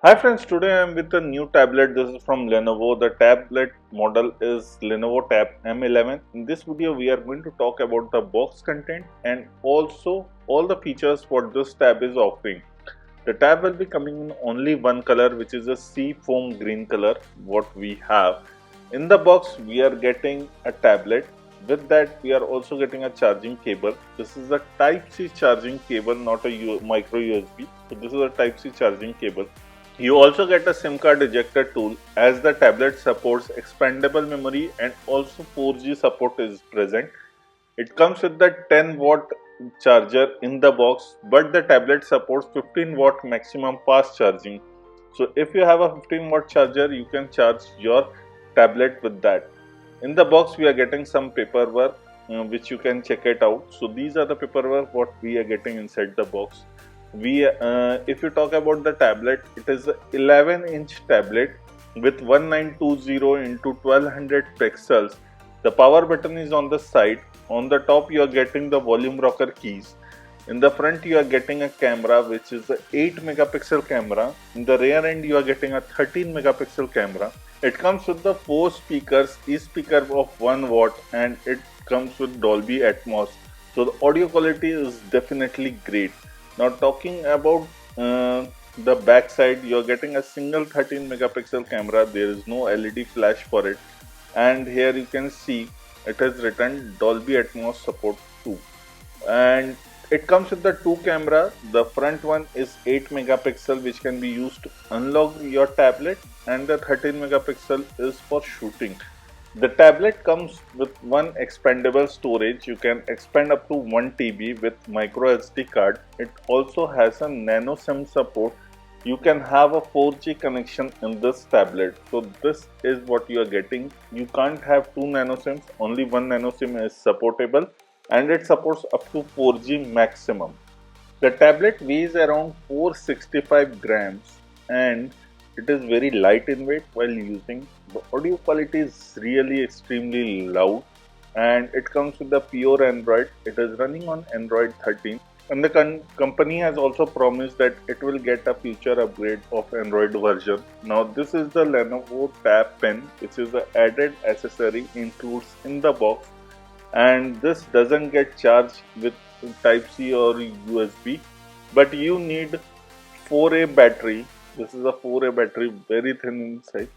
Hi friends, today I am with a new tablet. This is from Lenovo. The tablet model is Lenovo Tab M11. In this video, we are going to talk about the box content and also all the features what this tab is offering. The tab will be coming in only one color, which is a Seafoam Green color, what we have. In the box, we are getting a tablet. With that, we are also getting a charging cable. This is a Type-C charging cable, not a micro USB. So this is a Type-C charging cable. You also get a SIM card ejector tool as the tablet supports expandable memory and also 4G support is present. It comes with the 10-watt charger in the box, but the tablet supports 15-watt maximum fast charging. So if you have a 15-watt charger, you can charge your tablet with that. In the box, we are getting some paperwork which you can check it out. So these are the paperwork what we are getting inside the box. If you talk about the tablet, it is a 11-inch tablet with 1920 into 1200 pixels. The power button is on the side. On the top, you are getting the volume rocker keys. In the front, you are getting a camera which is a 8 megapixel camera. In the rear end, you are getting a 13 megapixel camera. It comes with the 4 speakers, each speaker of 1 watt, and it comes with Dolby Atmos. So the audio quality is definitely great. Now talking about the back side, you are getting a single 13 megapixel camera. There is no LED flash for it, and here you can see it has written Dolby Atmos support too. And it comes with the two camera. The front one is 8 megapixel, which can be used to unlock your tablet, and the 13 megapixel is for shooting. The tablet comes with one expandable storage. You can expand up to 1 TB with micro SD card. It also has a nano SIM support. You can have a 4G connection in this tablet. So this is what you are getting. You can't have two nano SIMs, only one nano SIM is supportable, and it supports up to 4G maximum. The tablet weighs around 465 grams and it is very light in weight while using. The audio quality is really extremely loud and it comes with the pure Android. It is running on Android 13 and the company has also promised that it will get a future upgrade of Android version. Now this is the Lenovo Tab Pen, which is the added accessory includes in the box, and this doesn't get charged with Type-C or USB, but you need 4A battery. This is a 4A battery, very thin inside,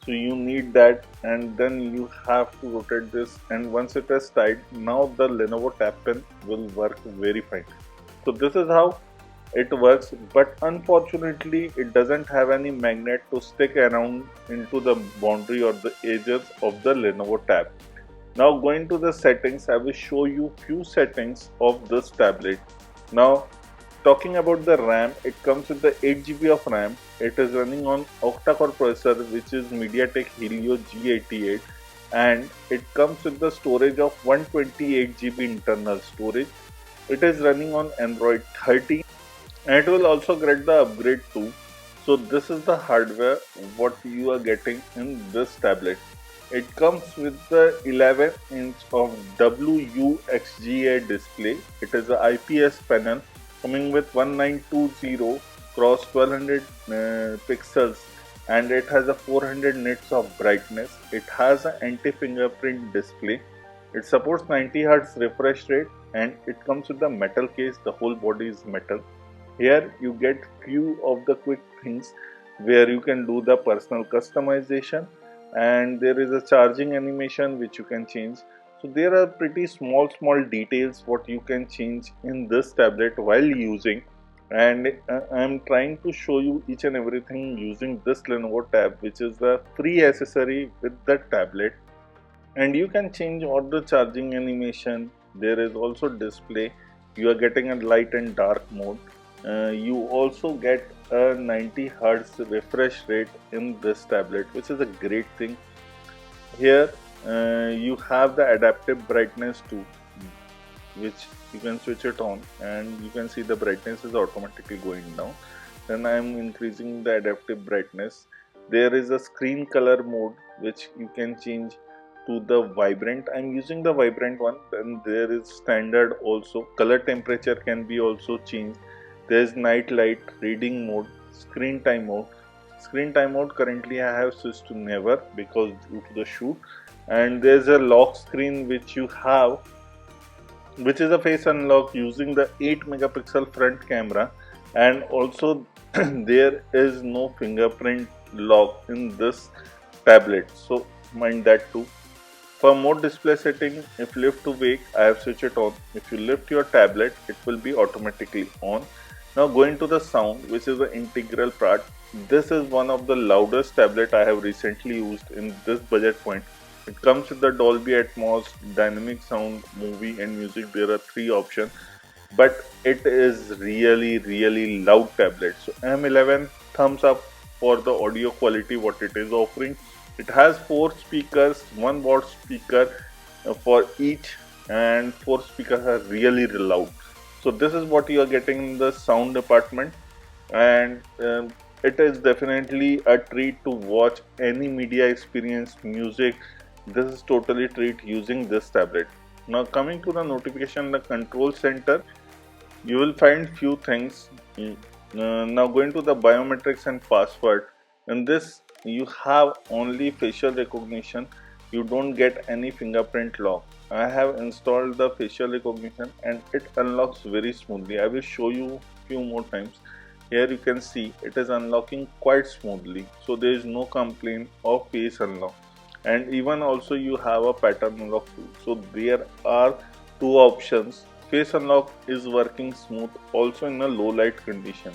so you need that, and then you have to rotate this, and once it is tied, now the Lenovo Tab Pen will work very fine. So this is how it works, but unfortunately it doesn't have any magnet to stick around into the boundary or the edges of the Lenovo Tab. Now going to the settings, I will show you few settings of this tablet. Now talking about the RAM, it comes with the 8 GB of RAM. It is running on octa-core processor, which is MediaTek Helio G88, and it comes with the storage of 128 GB internal storage. It is running on Android 13 and it will also get the upgrade too. So this is the hardware what you are getting in this tablet. It comes with the 11-inch of WUXGA display. It is a IPS panel coming with 1920 cross 1200 pixels, and it has a 400 nits of brightness. It has an anti-fingerprint display. It supports 90 Hz refresh rate, and it comes with the metal case. The whole body is metal. Here you get few of the quick things where you can do the personal customization, and there is a charging animation which you can change. So there are pretty small details what you can change in this tablet while using, and I am trying to show you each and everything using this Lenovo Tab, which is the free accessory with the tablet. And you can change all the charging animation. There is also display. You are getting a light and dark mode. You also get a 90 Hz refresh rate in this tablet, which is a great thing. Here you have the adaptive brightness too, which you can switch it on and you can see the brightness is automatically going down. Then I am increasing the adaptive brightness. There is a screen color mode which you can change to the vibrant. I'm using the vibrant one. Then there is standard also. Color temperature can be also changed. There is night light, reading mode, screen time mode. Screen timeout, currently I have switched to never because due to the shoot. And there's a lock screen which you have, which is a face unlock using the 8 megapixel front camera, and also there is no fingerprint lock in this tablet, so mind that too. For more display setting, if lift to wake, I have switched it on. If you lift your tablet, it will be automatically on. Now going to the sound, which is the integral part. This is one of the loudest tablet I have recently used in this budget point. It comes with the Dolby Atmos, dynamic sound, movie and music. There are 3 options, but it is really loud tablet. So M11, thumbs up for the audio quality what it is offering. It has 4 speakers, 1 watt speaker for each, and 4 speakers are really loud. So this is what you are getting in the sound department, and it is definitely a treat to watch any media experience, music. This is totally treat using this tablet. Now coming to the notification, the control center, you will find few things. Now going to the biometrics and password. In this you have only facial recognition. You don't get any fingerprint lock. I have installed the facial recognition and it unlocks very smoothly. I will show you few more times. Here you can see it is unlocking quite smoothly. So there is no complaint of face unlock. And even also you have a pattern unlock too. So there are 2 options. Face unlock is working smooth also in a low light condition.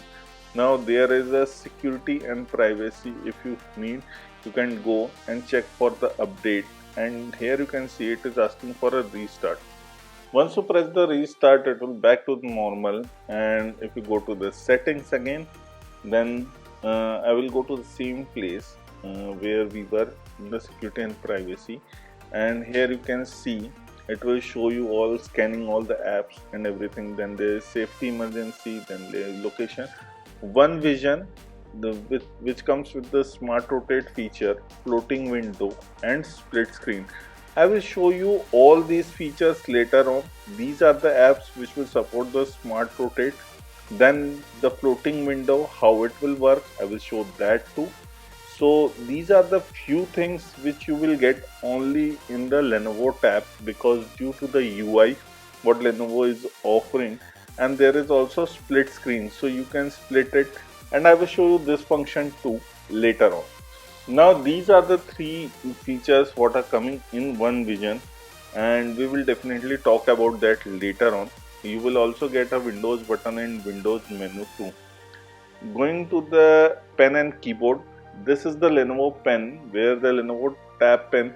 Now there is a security and privacy. If you need, you can go and check for the update, and here you can see it is asking for a restart. Once you press the restart, it will back to the normal. And if you go to the settings again, then I will go to the same place where we were in the security and privacy, and here you can see it will show you all scanning all the apps and everything. Then there is safety emergency, then there is location, one vision, which comes with the smart rotate feature, floating window and split screen. I will show you all these features later on. These are the apps which will support the smart rotate. Then the floating window, how it will work, I will show that too. So these are the few things which you will get only in the Lenovo Tab, because due to the UI what Lenovo is offering, and there is also split screen, so you can split it, and I will show you this function too later on. Now these are the 3 features what are coming in one vision, and we will definitely talk about that later on. You will also get a Windows button and Windows menu too. Going to the pen and keyboard, this is the Lenovo pen, where the Lenovo Tab pen,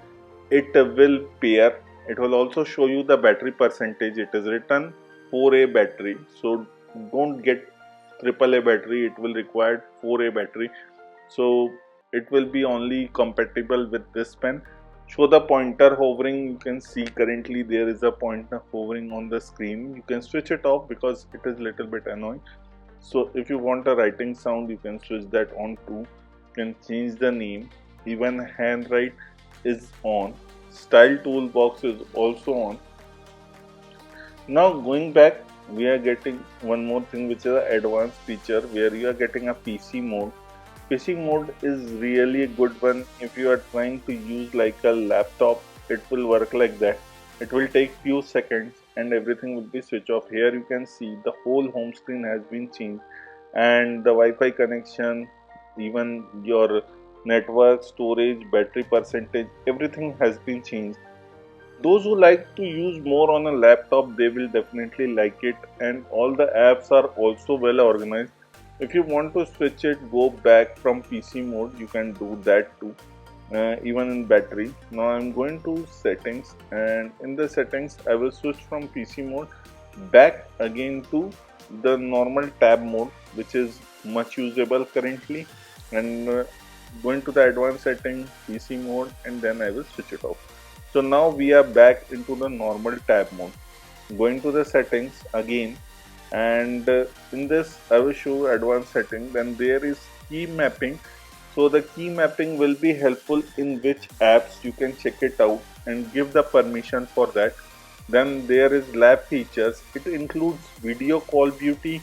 it will pair. It will also show you the battery percentage. It is written 4A battery, so don't get AAA battery, it will require 4A battery. So it will be only compatible with this pen. Show the pointer hovering, you can see currently there is a pointer hovering on the screen. You can switch it off because it is little bit annoying. So if you want a writing sound, you can switch that on too. You can change the name, even handwrite is on, style toolbox is also on. Now going back, we are getting one more thing, which is an advanced feature where you are getting a PC mode. PC mode is really a good one. If you are trying to use like a laptop, it will work like that. It will take few seconds and everything will be switched off. Here you can see the whole home screen has been changed, and the Wi-Fi connection, even your network, storage, battery percentage, everything has been changed. Those who like to use more on a laptop, they will definitely like it, and all the apps are also well organized. If you want to switch it, go back from PC mode, you can do that too, even in battery. Now I'm going to settings, and in the settings I will switch from PC mode back again to the normal tab mode, which is much usable currently, and going to the advanced setting, PC mode, and then I will switch it off. So now we are back into the normal tab mode. Going to the settings again, and in this I will show advanced setting. Then there is key mapping. So the key mapping will be helpful in which apps you can check it out and give the permission for that. Then there is lab features. It includes video call beauty,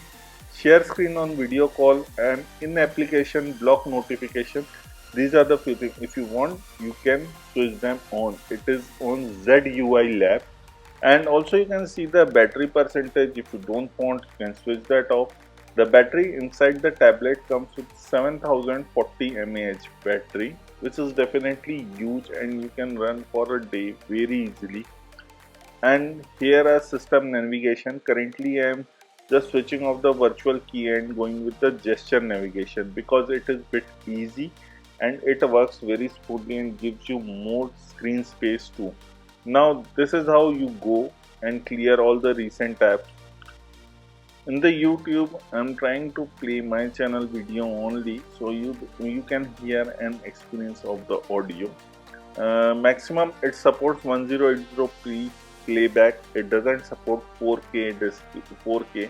share screen on video call, and in application block notification. These are the few things. If you want, you can switch them on. It is on ZUI Lab. And also you can see the battery percentage. If you don't want, you can switch that off. The battery inside the tablet comes with 7040 mAh battery, which is definitely huge, and you can run for a day very easily. And here are system navigation. Currently I am just switching off the virtual key and going with the gesture navigation because it is bit easy and it works very smoothly and gives you more screen space too. Now this is how you go and clear all the recent tabs. In the YouTube, I'm trying to play my channel video only, so you can hear an experience of the audio. Maximum it supports 1080p playback. It doesn't support 4K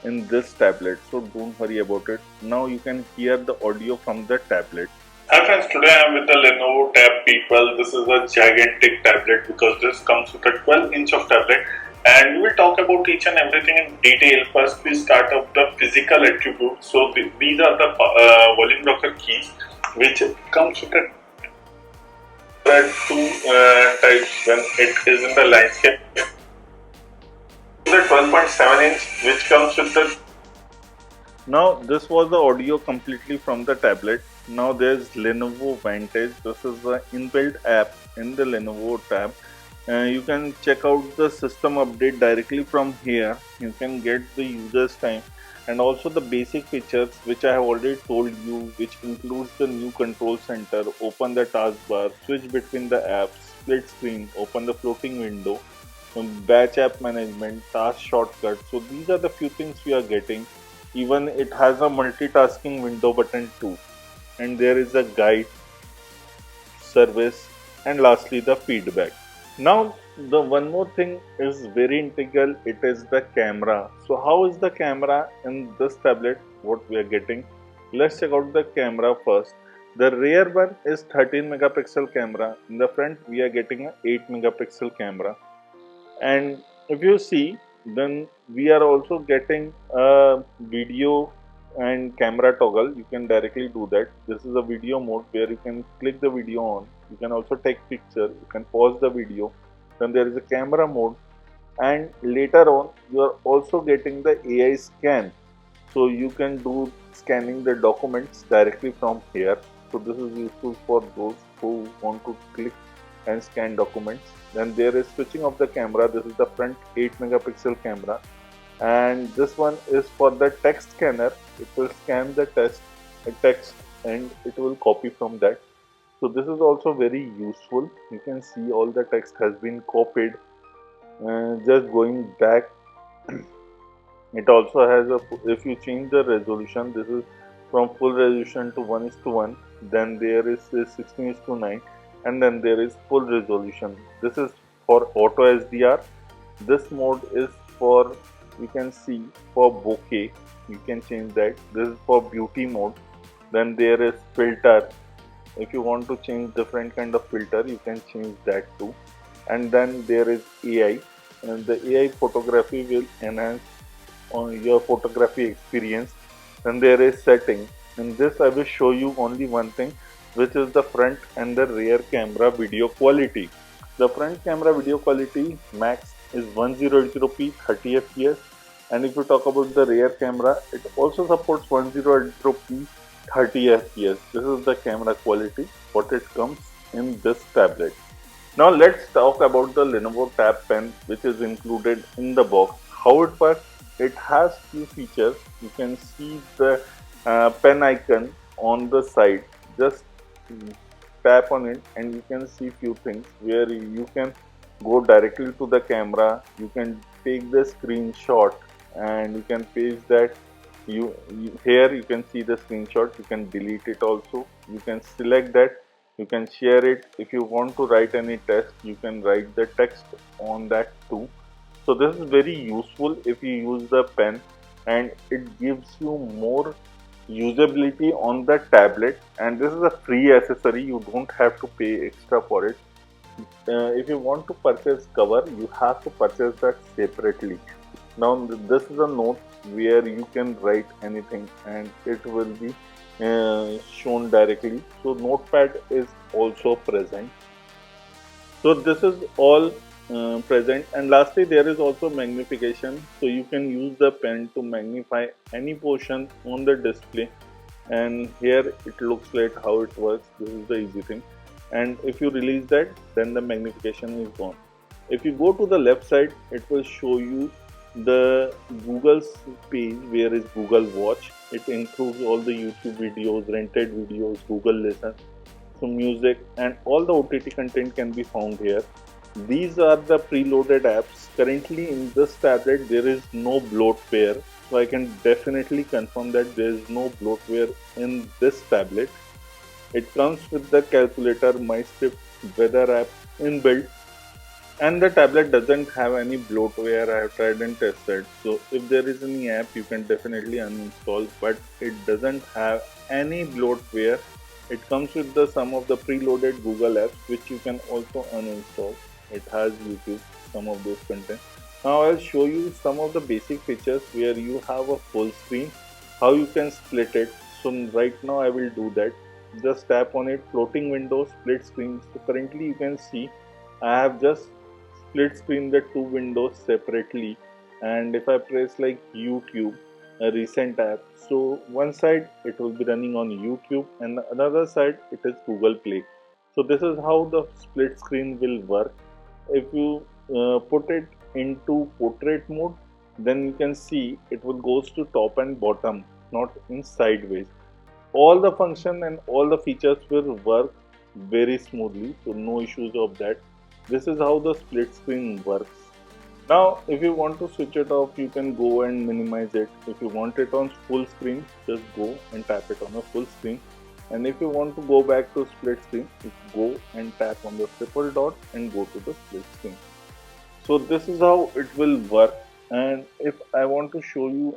in this tablet, so don't worry about it. Now you can hear the audio from the tablet. Hi friends, today I am with the Lenovo Tab People. This is a gigantic tablet because this comes with a 12-inch of tablet, and we will talk about each and everything in detail. First we start off the physical attributes. So these are the volume rocker keys, which comes with a there are two types when it is in the landscape. The 12.7-inch, which comes with the. Now this was the audio completely from the tablet. Now there's Lenovo Vantage. This is the inbuilt app in the Lenovo Tab. You can check out the system update directly from here. You can get the user's time and also the basic features which I have already told you, which includes the new control center, open the taskbar, switch between the apps, split screen, open the floating window, batch app management, task shortcut. So these are the few things we are getting. Even it has a multitasking window button too, and there is a guide, service, and lastly the feedback. Now the one more thing is very integral. It is the camera. So how is the camera in this tablet? What we are getting? Let's check out the camera first. The rear one is 13 megapixel camera. In the front we are getting a 8 megapixel camera. And if you see, then we are also getting a video and camera toggle. You can directly do that. This is a video mode where you can click the video on. You can also take picture. You can pause the video. Then there is a camera mode, and later on you are also getting the AI scan. So you can do scanning the documents directly from here. So this is useful for those who want to click and scan documents. Then there is switching of the camera. This is the front 8 megapixel camera, and this one is for the text scanner. It will scan the text and it will copy from that. So this is also very useful. You can see all the text has been copied. Just going back, it also has a, if you change the resolution, this is from full resolution to 1:1. Then there is 16:9, and then there is full resolution. This is for auto SDR. This mode is for, you can see, for bokeh. You can change that. This is for beauty mode. Then there is filter. If you want to change different kind of filter, you can change that too. And then there is AI, and the AI photography will enhance on your photography experience. Then there is setting. In this I will show you only one thing, which is the front and the rear camera video quality. The front camera video quality max is 1080p 30 fps, and if you talk about the rear camera, it also supports 1080p 30 fps. This is the camera quality what it comes in this tablet. Now let's talk about the Lenovo Tab Pen, which is included in the box. How it works? It has few features. You can see the pen icon on the side. Just tap on it and you can see few things where you can go directly to the camera. You can take the screenshot and you can paste that. Here you can see the screenshot. You can delete it also. You can select that. You can share it. If you want to write any text, you can write the text on that too. So this is very useful if you use the pen, and it gives you more usability on the tablet, and this is a free accessory. You don't have to pay extra for it. If you want to purchase cover, you have to purchase that separately. Now this is a note where you can write anything and it will be shown directly. So notepad is also present. So this is all present, and lastly there is also magnification. So you can use the pen to magnify any portion on the display, and here it looks like how it works. This is the easy thing, and if you release that, then the magnification is gone. If you go to the left side, it will show you the Google's page where is Google Watch. It includes all the YouTube videos, rented videos, Google Listen, so music, and all the OTT content can be found here. These are the preloaded apps. Currently in this tablet there is no bloatware, so I can definitely confirm that there is no bloatware in this tablet. It comes with the calculator, MyScript, weather app inbuilt, and the tablet doesn't have any bloatware. I have tried and tested, so if there is any app you can definitely uninstall, but it doesn't have any bloatware. It comes with the some of the preloaded Google apps which you can also uninstall. It has YouTube, some of those content. Now I'll show you some of the basic features where you have a full screen, how you can split it. So right now I will do that. Just tap on it, floating window, split screen. So currently you can see I have just split screen the two windows separately, and if I press like YouTube, a recent app, so one side it will be running on YouTube and the another side it is Google Play. So this is how the split screen will work. If you put it into portrait mode, then you can see it will goes to top and bottom, not in sideways. All the function and all the features will work very smoothly, so no issues of that. This is how the split screen works. Now if you want to switch it off, you can go and minimize it. If you want it on full screen, just go and tap it on a full screen, and if you want to go back to split screen, you go and tap on the triple dot and go to the split screen. So this is how it will work. And if I want to show you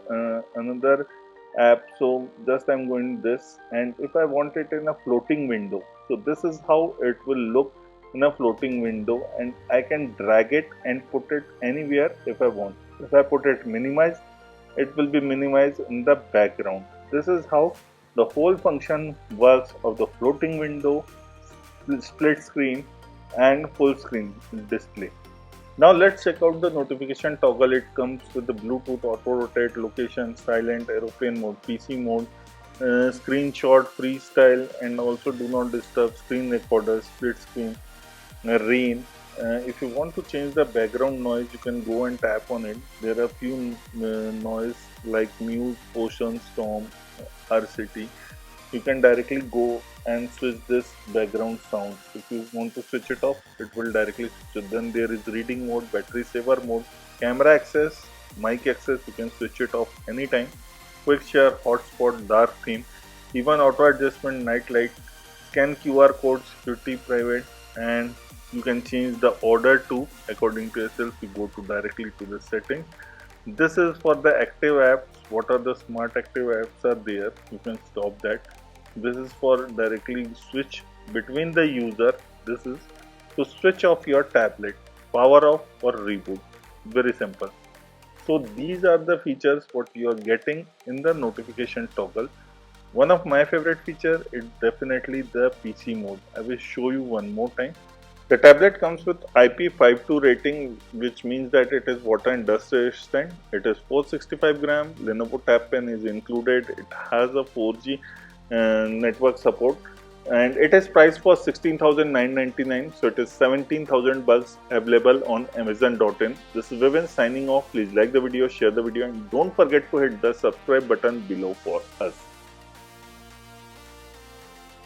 another app, so just I'm going this, and if I want it in a floating window, so this is how it will look in a floating window, and I can drag it and put it anywhere if I want. If I put it minimized, it will be minimized in the background. This is how the whole function works of the floating window, split screen and full screen display. Now let's check out the notification toggle. It comes with the Bluetooth, auto rotate, location, silent, aeroplane mode, PC mode, screenshot, freestyle, and also do not disturb, screen recorder, split screen, rain. If you want to change the background noise, you can go and tap on it. There are few noise like muse, ocean, storm, our city. You can directly go and switch this background sound. If you want to switch it off, it will directly switch it. Then there is reading mode, battery saver mode, camera access, mic access. You can switch it off anytime. Quick share, hotspot, dark theme, even auto adjustment, night light, scan QR code, security, private, and you can change the order to according to yourself. You go to directly to the settings. This is for the active apps. What are the smart active apps are there? You can stop that. This is for directly switch between the user. This is to switch off your tablet, power off or reboot. Very simple. So these are the features what you are getting in the notification toggle. One of my favorite feature is definitely the PC mode. I will show you one more time. The tablet comes with IP52 rating, which means that it is water and dust resistant. It is 465 gram. Lenovo Tab Pen is included. It has a 4G network support, and it is priced for 16,999. So it is 17,000 bucks, available on Amazon.in. This is Vivin signing off. Please like the video, share the video, and don't forget to hit the subscribe button below for us.